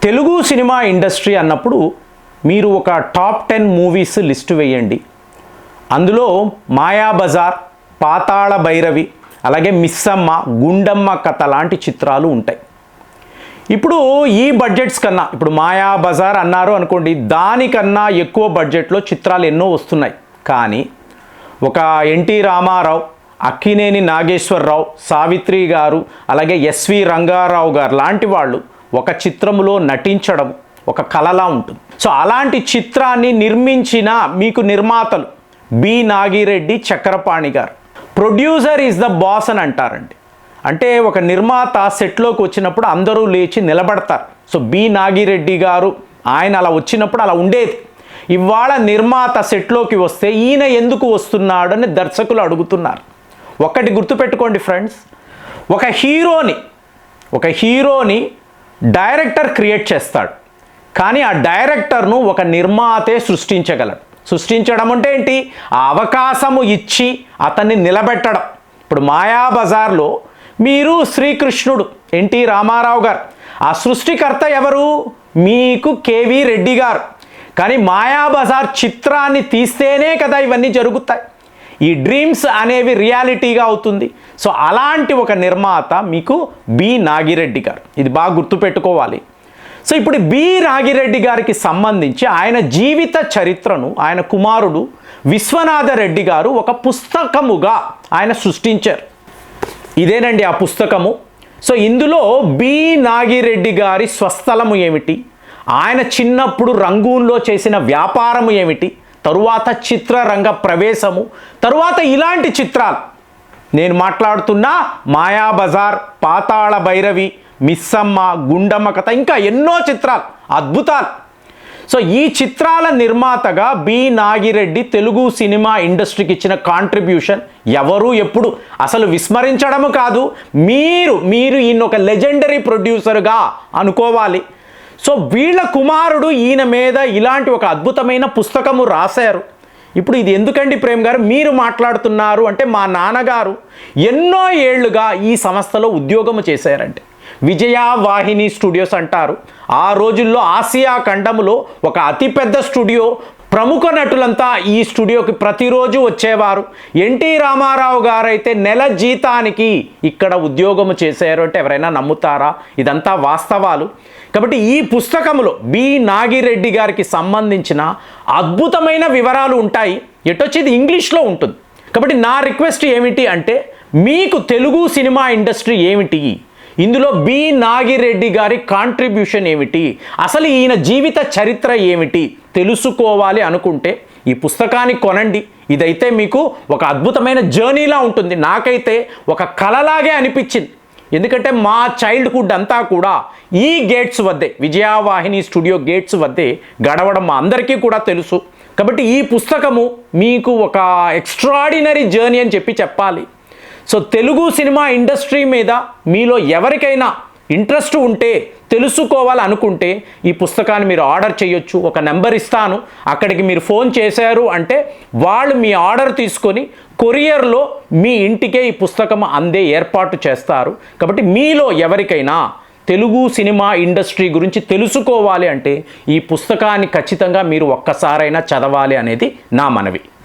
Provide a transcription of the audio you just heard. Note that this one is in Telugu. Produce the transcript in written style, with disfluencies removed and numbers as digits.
తెలుగు సినిమా ఇండస్ట్రీ అన్నప్పుడు మీరు ఒక టాప్ 10 మూవీస్ లిస్ట్ వేయండి. అందులో మాయాబజార్, పాతాళ భైరవి, అలాగే మిస్సమ్మ, గుండమ్మ కథ లాంటి చిత్రాలు ఉంటాయి. ఇప్పుడు ఈ బడ్జెట్స్ కన్నా, ఇప్పుడు మాయాబజార్ అన్నారు అనుకోండి, దానికన్నా ఎక్కువ బడ్జెట్లో చిత్రాలు ఎన్నో వస్తున్నాయి. కానీ ఒక ఎన్టీ రామారావు, అక్కినేని నాగేశ్వరరావు, సావిత్రి గారు, అలాగే ఎస్వి రంగారావు గారు లాంటి వాళ్ళు ఒక చిత్రములో నటించడం ఒక కళలా ఉంటుంది. సో అలాంటి చిత్రాన్ని నిర్మించిన మీకు నిర్మాతలు బి నాగిరెడ్డి, చక్రపాణి గారు. ప్రొడ్యూసర్ ఈజ్ ద బాస్ అని అంటారండి. అంటే ఒక నిర్మాత సెట్లోకి వచ్చినప్పుడు అందరూ లేచి నిలబడతారు. సో బి నాగిరెడ్డి గారు ఆయన అలా వచ్చినప్పుడు అలా ఉండేది. ఇవాళ నిర్మాత సెట్లోకి వస్తే ఈయన ఎందుకు వస్తున్నాడు అని దర్శకులు అడుగుతున్నారు. ఒక్కటి గుర్తుపెట్టుకోండి ఫ్రెండ్స్, ఒక హీరోని డైరెక్టర్ క్రియేట్ చేస్తాడు, కానీ ఆ డైరెక్టర్ను ఒక నిర్మాతే సృష్టించగలడు. సృష్టించడం అంటే ఏంటి? ఆ అవకాశము ఇచ్చి అతన్ని నిలబెట్టడం. ఇప్పుడు మాయాబజార్లో మీరు శ్రీకృష్ణుడు ఎన్టీ రామారావు గారు, ఆ సృష్టికర్త ఎవరు? మీకు కేవి రెడ్డి గారు. కానీ మాయాబజార్ చిత్రాన్ని తీస్తేనే కదా ఇవన్నీ జరుగుతాయి. ఈ డ్రీమ్స్ అనేవి రియాలిటీగా అవుతుంది. సో అలాంటి ఒక నిర్మాత మీకు బి నాగిరెడ్డి గారు. ఇది బాగా గుర్తుపెట్టుకోవాలి. సో ఇప్పుడు బి నాగిరెడ్డి గారికి సంబంధించి ఆయన జీవిత చరిత్రను ఆయన కుమారుడు విశ్వనాథ రెడ్డి గారు ఒక పుస్తకముగా ఆయన సృష్టించారు. ఇదేనండి ఆ పుస్తకము. సో ఇందులో బి నాగిరెడ్డి గారి స్వస్థలము ఏమిటి, ఆయన చిన్నప్పుడు రంగూన్లో చేసిన వ్యాపారము ఏమిటి, తరువాత చిత్రరంగ ప్రవేశము, తరువాత ఇలాంటి చిత్రాలు నేను మాట్లాడుతున్న మాయాబజార్, పాతాళ భైరవి, మిస్సమ్మ, గుండమ్మ కథ, ఇంకా ఎన్నో చిత్రాలు, అద్భుతాలు. సో ఈ చిత్రాల నిర్మాతగా బి నాగిరెడ్డి తెలుగు సినిమా ఇండస్ట్రీకి ఇచ్చిన కాంట్రిబ్యూషన్ ఎవరు ఎప్పుడు అసలు విస్మరించడము కాదు. మీరు ఈయన ఒక లెజెండరీ ప్రొడ్యూసర్గా అనుకోవాలి. సో వీళ్ళ కుమారుడు ఈయన మీద ఇలాంటి ఒక అద్భుతమైన పుస్తకము రాశారు. ఇప్పుడు ఇది ఎందుకండి ప్రేమ్ గారు మీరు మాట్లాడుతున్నారు అంటే, మా నాన్నగారు ఎన్నో ఏళ్లుగా ఈ సంస్థలో ఉద్యోగము చేశారంటే, విజయవాహిని స్టూడియోస్ అంటారు. ఆ రోజుల్లో ఆసియా ఖండములో ఒక అతిపెద్ద స్టూడియో. ప్రముఖ నటులంతా ఈ స్టూడియోకి ప్రతిరోజు వచ్చేవారు. ఎన్టీ రామారావు గారైతే నెల జీతానికి ఇక్కడ ఉద్యోగము చేశారు అంటే ఎవరైనా నమ్ముతారా? ఇదంతా వాస్తవాలు. కాబట్టి ఈ పుస్తకంలో బి నాగిరెడ్డి గారికి సంబంధించిన అద్భుతమైన వివరాలు ఉంటాయి. ఎటొచ్చేది ఇంగ్లీష్లో ఉంటుంది. కాబట్టి నా రిక్వెస్ట్ ఏమిటి అంటే, మీకు తెలుగు సినిమా ఇండస్ట్రీ ఏమిటి, ఇందులో బి నాగిరెడ్డి గారి కాంట్రిబ్యూషన్ ఏమిటి, అసలు ఈయన జీవిత చరిత్ర ఏమిటి తెలుసుకోవాలి అనుకుంటే ఈ పుస్తకాన్ని కొనండి. ఇదైతే మీకు ఒక అద్భుతమైన జర్నీలా ఉంటుంది. నాకైతే ఒక కళలాగే అనిపించింది. ఎందుకంటే మా చైల్డ్హుడ్ అంతా కూడా ఈ గేట్స్ వద్దే, విజయవాహిని స్టూడియో గేట్స్ వద్దే గడవడం మా అందరికీ కూడా తెలుసు. కాబట్టి ఈ పుస్తకము మీకు ఒక ఎక్స్ట్రాడినరీ జర్నీ అని చెప్పాలి. సో తెలుగు సినిమా ఇండస్ట్రీ మీద మీలో ఎవరికైనా ఇంట్రెస్ట్ ఉంటే, తెలుసుకోవాలనుకుంటే ఈ పుస్తకాన్ని మీరు ఆర్డర్ చేయొచ్చు. ఒక నెంబర్ ఇస్తాను, అక్కడికి మీరు ఫోన్ చేశారు అంటే వాళ్ళు మీ ఆర్డర్ తీసుకొని కొరియర్లో మీ ఇంటికే ఈ పుస్తకం అందే ఏర్పాటు చేస్తారు. కాబట్టి మీలో ఎవరికైనా తెలుగు సినిమా ఇండస్ట్రీ గురించి తెలుసుకోవాలి అంటే ఈ పుస్తకాన్ని ఖచ్చితంగా మీరు ఒక్కసారైనా చదవాలి అనేది నా మనవి.